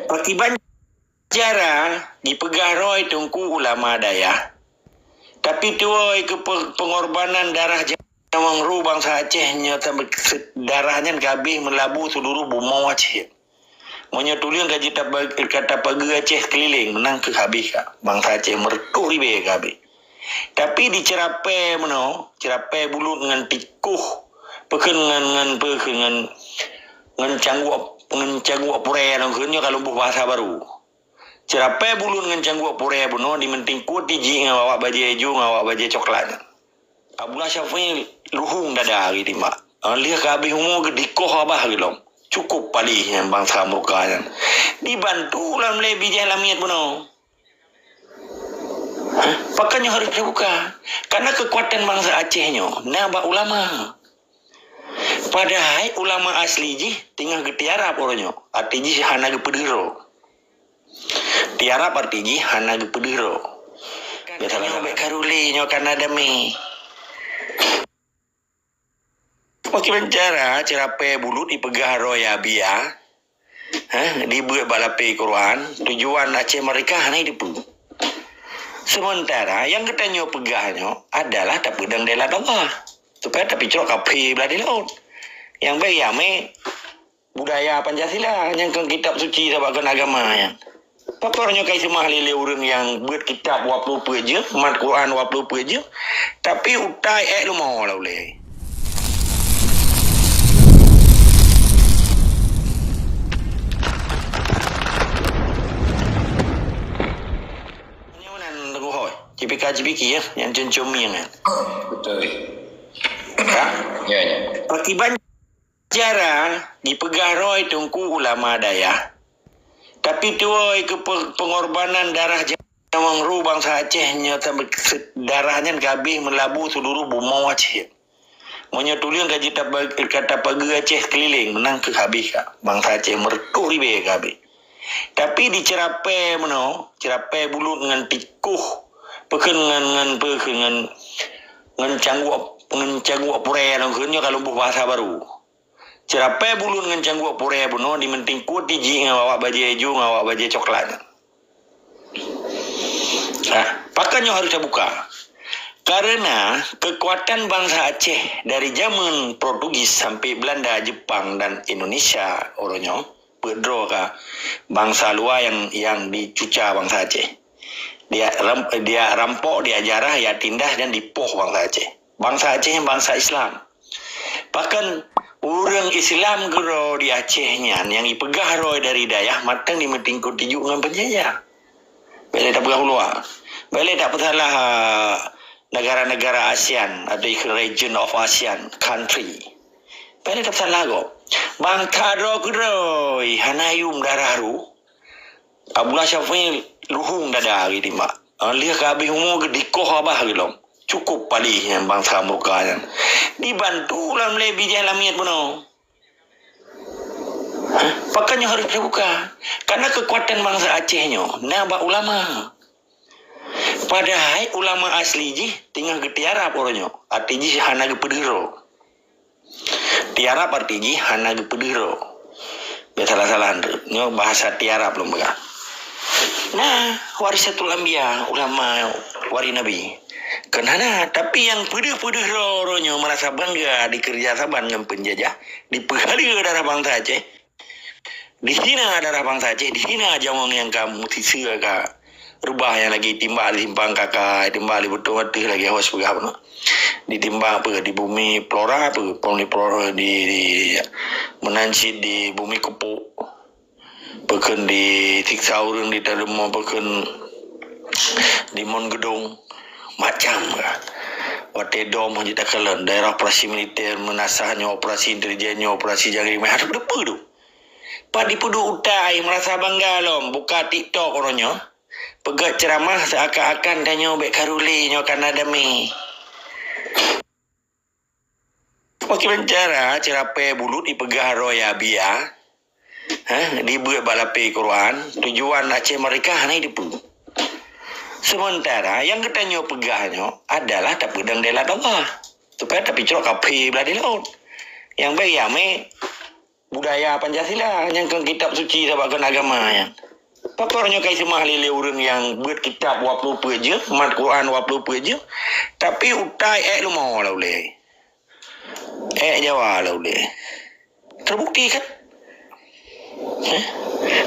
Akibat jara dipegah roy tungku ulama daya. Tapi tuoi ke pengorbanan darah Jawang Ru bangsa Acehnya sampai darahnya kabeh melabuh seluruh bumi Aceh. Monya tulian gaji kata pagi Aceh keliling menang ke habis bangsa Aceh mertuh ribe kabeh. Tapi di cerape cerape bulu dengan tikuh peken dengan cangguak pure nang kalau buh bahasa baru. Cerapai bulun dengan cangguak pure buno di menting kuti ji ngawak baje hijau ngawak baje coklat. Abula Syafi'i luhung dada gitu mak. Lihat kabeh umur gedikoh abah gitu. Cukup palih yang bangsa murkanya. Dibantu lah mulai bijak lamiat buno. Pakanya harus dibuka. Karena kekuatan bangsa Acehnya nabak ulama. Padahal ulama asli ji tinggal getiara pornya. Arti ji hana gepedero. Tiara partigi hana gepedero. Biasanya obek karuli nyokan adami. Makin mencara cerape bulu dipegah roya bia. Dibuat balape Quran. Tujuan Aceh mereka hana dipu. Sementara yang katanya pegahnya adalah tak pedang dela Allah. Supaya tak picok kape belah di laut. Yang baik ya budaya Pancasila yang ke kitab suci sebagai agama yang. Pakornya kai semua lele urang yang buat kitab 20 peje, mat Quran 20 peje, tapi utai lu mau lah boleh. Nyaman lagu hoy. Cipika ya, yang cencumi kan. Betul. Ya. Ya. Akibat jara dipegah roy tungku ulama daya. Tapi tuoi ke pengorbanan darah Jawang Ru bangsa Acehnya sampai darahnya kabeh melabuh seluruh bumi Aceh. Monya tulian gaji kata pagi Aceh keliling menang ke habis bangsa Aceh mertuh ribe kabeh. Tapi di cerape cerape bulu dengan tikuh peken dengan cangguak pure nang kalau buh bahasa baru. Cerapai bulun dengan cangguak pure buno di menting kuti ji ngawak baje hijau ngawak baje coklat. Pakanya harus dibuka. Karena kekuatan bangsa Aceh dari zaman Portugis sampai Belanda, Jepang dan Indonesia orangnya pedro bangsa luar yang dicuca bangsa Aceh. Dia rampok, dia jarah, dia tindas dan dipoh bangsa Aceh. Bangsa Aceh yang bangsa Islam. Bahkan orang Islam gero di Acehnya yang dipegah roy dari dayah matang di mentingku tijuk dengan penjajah. Boleh tak pegah luar. Boleh tak salah negara-negara ASEAN atau region of ASEAN country. Boleh tak salah kok. Bangka ro gero hanayum dararu. Abula Syafi'i luhung dada gitu mak. Lihat kabeh umur gedikoh abah gitu. Cukup palih yang bangsa murkanya. Dibantu lah mulai bijak lamiat buno. Pakanya harus dibuka. Karena kekuatan bangsa Acehnya nabak ulama. Padahal ulama asli ji tinggal getiara pornya. Arti ji hana gepedero. Tiara arti ji hana gepedero. Salah-salah nyo bahasa tiara belum begal. Nah, warisatul anbiya ulama wari nabi. Kenapa? Tapi yang pedih-pedih roronya merasa bangga dikerja saban dengan penjajah, dipehali darah bangsa Aceh. Di sini darah bangsa Aceh, di sini aja orang yang kamu sisa kak. Rubah yang lagi timbang kakak, timbal betul-betul lagi awas pegah ditimbang apa di bumi flora apa bumi flora di menanci di bumi kepuk. Peken di tiksa urang di dalam peken di Mon Gedong. Macam Wate dom kita kelen daerah operasi militer menasahnya operasi intelijennya operasi jangkrik merah ada apa tu? Padi pudu utai merasa bangga lom buka TikTok orangnya pegat ceramah seakan-akan tanya obek karuli nyokan adami. Makin mencara cerape bulu dipegah roya bia. Dibuat balape Quran. Tujuan Aceh mereka hana dipu. Sementara yang katanya pegahnya adalah tak pedang dela Allah. Supaya tak picok kape belah di laut. Yang baik ya budaya Pancasila yang kan kitab suci sebabkan agama yang pakornya kai semah lele orang yang buat kitab 20 je, mat Quran 20 je, tapi utai lu mau lah boleh. Jawa lah boleh. Terbukti kan?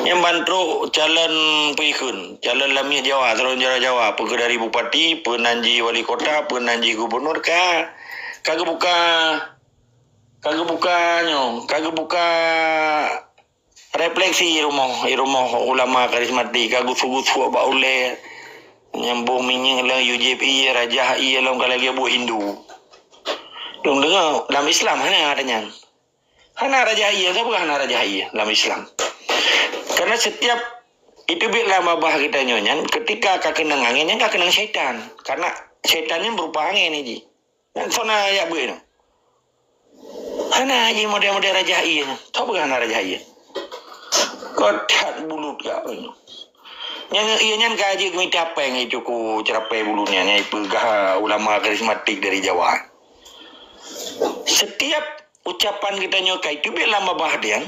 Yang bantu jalan perikun, jalan lamia Jawa, terus Jawa, pergi dari bupati, penanji wali kota, penanji gubernur kagak buka refleksi rumah ulama karismatik kagak sugu ba oleh nyambung minyak lah UJP raja lah kalau lagi buat Hindu dong dengar dalam Islam hana adanya hana raja siapa hana raja dalam Islam karena setiap itu bila mabah kita nyonya ketika kakenang anginnya kakenang syaitan karena syaitannya berupa angin ini dan sona ya bu hana haji model-model raja tahu bukan hana raja kotak bulut gak yang ianya kaji kami capeng itu ku cerapai bulunya nya pegah ulama karismatik dari Jawa setiap ucapan kita nyokai itu bila mabah dia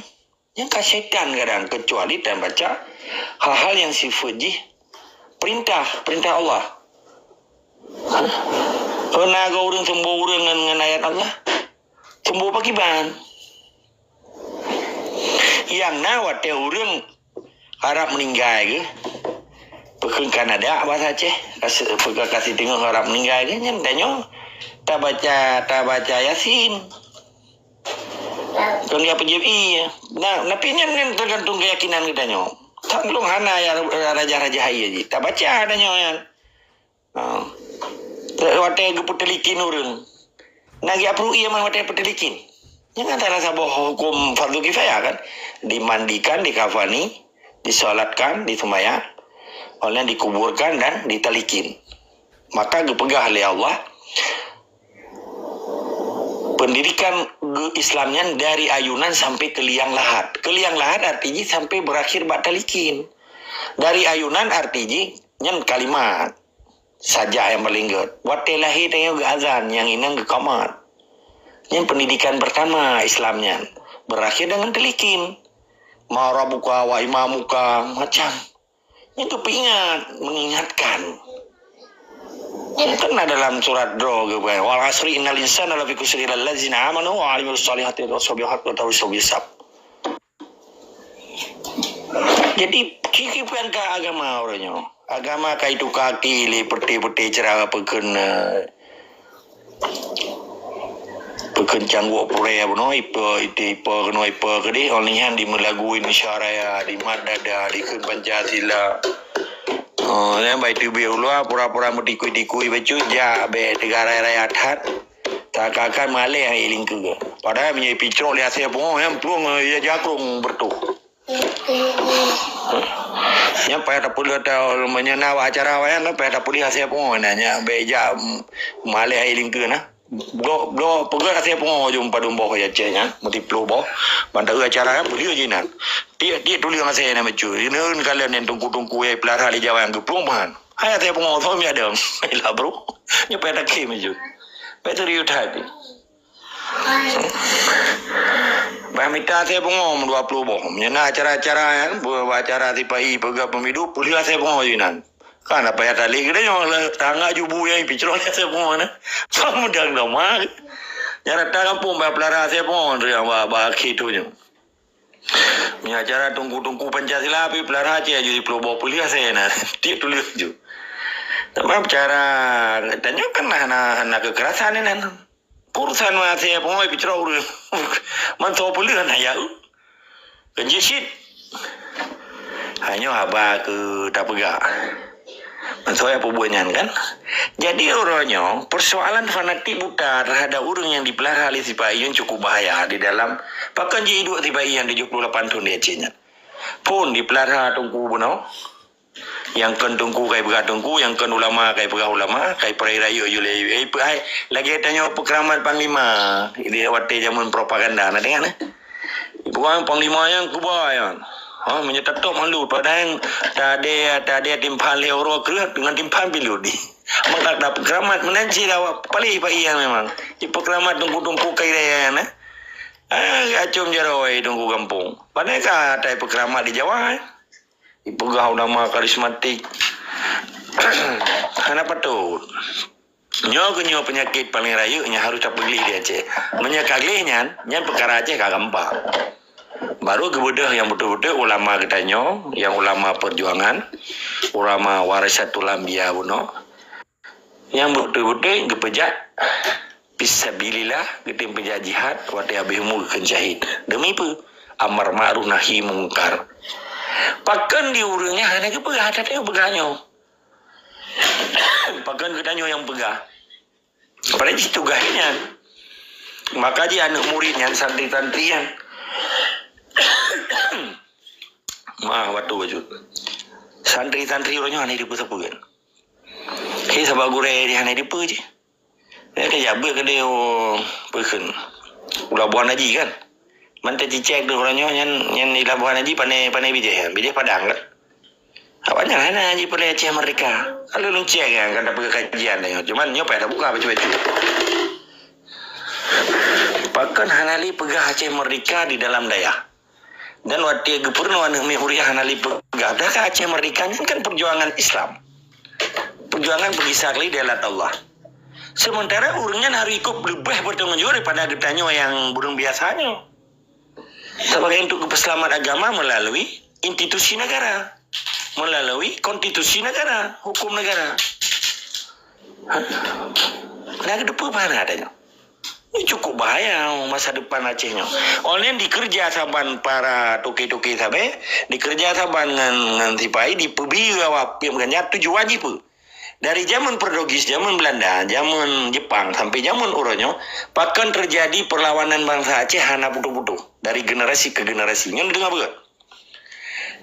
yang kasetan kadang kecuali dan baca hal-hal yang sifatnya perintah Allah naga orang sembuh orang dengan ayat Allah sembuh pakiban yang nawat orang harap meninggal ke pekan Kanada bahasa Aceh kasih tengok harap meninggal ke nyantanya tak baca Yasin kan dia PJI nah tapi nyen tergantung keyakinan kita nyo tak belum hana ya raja-raja hayi tak baca adanya yang wate geputelikin orang nagi apru iya man wate petelikin yang antara sabah hukum fardu kifayah kan dimandikan dikafani disolatkan disembahyang oleh dikuburkan dan ditalikin maka gepegah oleh Allah pendidikan Islamnya dari ayunan sampai ke liang lahat. Ke liang lahat artinya sampai berakhir bak talikin. Dari ayunan artinya nyen kalimat saja yang paling good. Watelahi tengok azan yang inang ke kamar. Yang pendidikan pertama Islamnya berakhir dengan talikin. Marabuka wa imamuka macam. Itu mengingatkan. Kan dalam surat Dro wal asri innal insana lafi khusri illal ladzina amanu wa 'amilus solihati wa tawassaw bis sabr. Jadi kikipan ke agama orangnya. Agama kaitu kaki le peti-peti cerah peken canggu pure no ipa kedi olihan di melaguin syaraya di madada di Pancasila. Yang baik tu biarlah pura-pura metikui baju ja be negara rakyat hat tak akan malih yang iling ke padahal menjadi picro lihat saya pun yang plung ya jakrung bertu yang pada puluh tahun menyenawa acara wayan pada puluh saya pun nanya beja malih yang iling ke na blo pegang saya pun jumpa dombo ya cenya multiplo bo bandar acara boleh je nak dia tulis dengan saya nama cu ini kalian yang tungku ya pelara di Jawa yang geplungan hai saya pun tahu mi ada lah bro ni pada ke meju betul riut hati Bamita saya pun 20 boh menyena acara-acara yang acara tipai pegang pemilu boleh saya pun jinan kan apa ya tali kita yang tangga jubu yang picro saya pun na sama dang nama nyara tangan pun pelara saya pun yang bah itu je ni acara tunggu Pancasila api pelara aja jadi pelobo kuliah saya na dia tulis je tapi bicara tanya kan na kekerasan ni nan urusan saya pun bicara urus mantu kuliah na ya kejisit hanya haba ke tak pegak saya perbuatan kan jadi orangnya persoalan fanatik buta terhadap orang yang dipelihara oleh sipai yang cukup bahaya di dalam bahkan jadi dua sipai yang 78 tahun dia cina pun dipelihara tungku buno yang kan tungku kai berat tungku yang kan ulama kai pegah ulama kai perirayu yule lagi tanya pekeramat panglima ini waktu zaman propaganda nak dengar bukan panglima yang kubayan menyetatok malu padahal tadi timpan leoro kerat dengan timpan bilu di maka dapat keramat menanci lawak paling baik yang memang di keramat tunggu kai raya Acum jaroi tunggu kampung. Padahal kata pekerama di Jawa. Ipegah nama karismatik. Kenapa tuh? Nyo penyakit paling rayu nya harus terpilih di Aceh. Menyakaglihnya, nya perkara Aceh kagak gampang. Baru kebudah yang betul-betul ulama kita yang ulama perjuangan, ulama warisatul anbiya buno, yang betul-betul gepejak fisabilillah getim pejak jihad wati abimu kencahid demi pe amar ma'ruf nahi mungkar. Pakan di urangnya hanya kepegah tadi pegahnya. Pakan kedanyo yang pegah. Pada tugasnya. Maka dia anak muridnya santri-santrian. Waktu baju. Santri-santri orangnya hanya di pusat-pusat. Hei sabak gure dia hanya di pusat je. Dia kaya jabe ke dia pekan. Ulah buah haji kan. Mantai cicek tu orangnya yang di Labuan Haji pandai bijak. Bijak Padang kan. Awaknya lah haji pada Aceh mereka. Kalau lu cek kan kena pergi kajian tengok. Cuman nyopek tak buka baju-baju. Pakan hanali pegah Aceh mereka di dalam daya. Dan waktu gubernur Mihuriah hanali pegah. Dah ke Aceh mereka kan perjuangan Islam. Perjuangan bergisarli di alat Allah. Sementara urangnya harus ikut lebih bertanggung jawab daripada getanya yang burung biasanya. Sebagai untuk keselamatan agama melalui institusi negara. Melalui konstitusi negara, hukum negara. Nah, ke depan mana adanya? Ini cukup bahaya masa depan Acehnya. Oleh dikerja saban para toke-toke sabe, dikerja saban dengan sipai di pebi awak yang mengenai tujuh wajib. Dari zaman Portugis, zaman Belanda, zaman Jepang sampai zaman Uronyo, bahkan terjadi perlawanan bangsa Aceh hana putu-putu dari generasi ke generasi. Yang dengar bukan?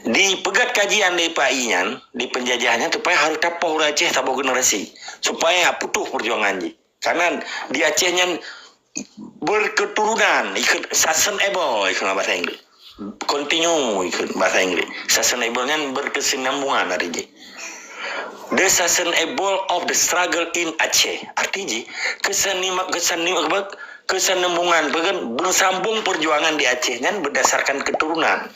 Di pegat kajian di PAI-nya, di penjajahannya supaya harus tapoh Aceh tapoh generasi supaya putuh perjuangannya. Karena di Acehnya berketurunan ikut sustainable ikut bahasa Inggris. Continue ikut bahasa Inggris. Sustainable-nya berkesinambungan artinya. The sustainable of the struggle in Aceh. Artinya kesenambungan bersambung perjuangan di Aceh kan berdasarkan keturunan.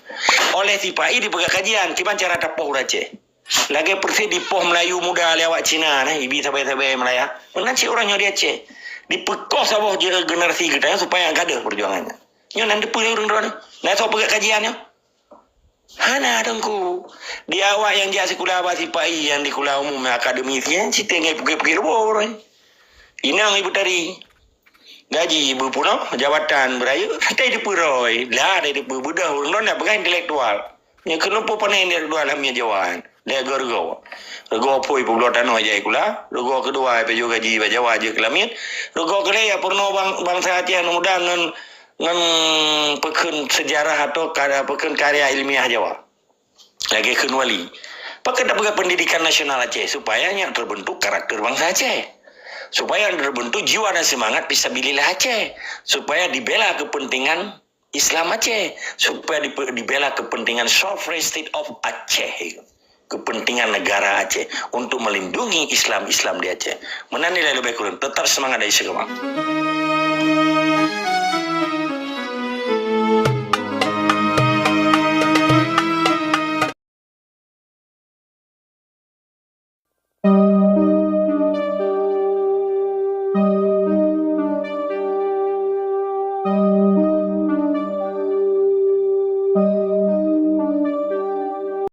Oleh TPI di pegang kajian gimana cara tapoh Aceh. Lagi persis di poh Melayu muda lewat Cina ibi sabai-sabai Melaya. Nanti orangnya di Aceh. Dipekoh sabah generasi kita supaya enggak ada perjuangannya. Nyo nanti pilih orang-orang. Nah so pegang kajiannya. Hana dengku. Di awak yang dia sekolah bahasa TPI yang di sekolah umum akademisian si tengah pergi-pergi orang. Ini yang ibu tadi. Gaji ibu puno jabatan berayu ada di puroi lah ada di budak orang nak pegang intelektual yang kenapa panen intelektual hamnya Jawaan dia gorgo poi pulau tanah aja ikula rogo kedua pe juga gaji Jawa aja kelamin rogo kele ya purno bangsa Aceh muda ngan pekan sejarah atau pekan karya ilmiah Jawa lagi kenwali pakai dapat pendidikan nasional Aceh supaya yang terbentuk karakter bangsa Aceh. Supaya terbentuk jiwa dan semangat fisabilillah Aceh, supaya dibela kepentingan Islam Aceh, supaya dibela kepentingan sovereign state of Aceh, kepentingan negara Aceh untuk melindungi Islam di Aceh. Menanilai lebih kurang, tetap semangat dari segala.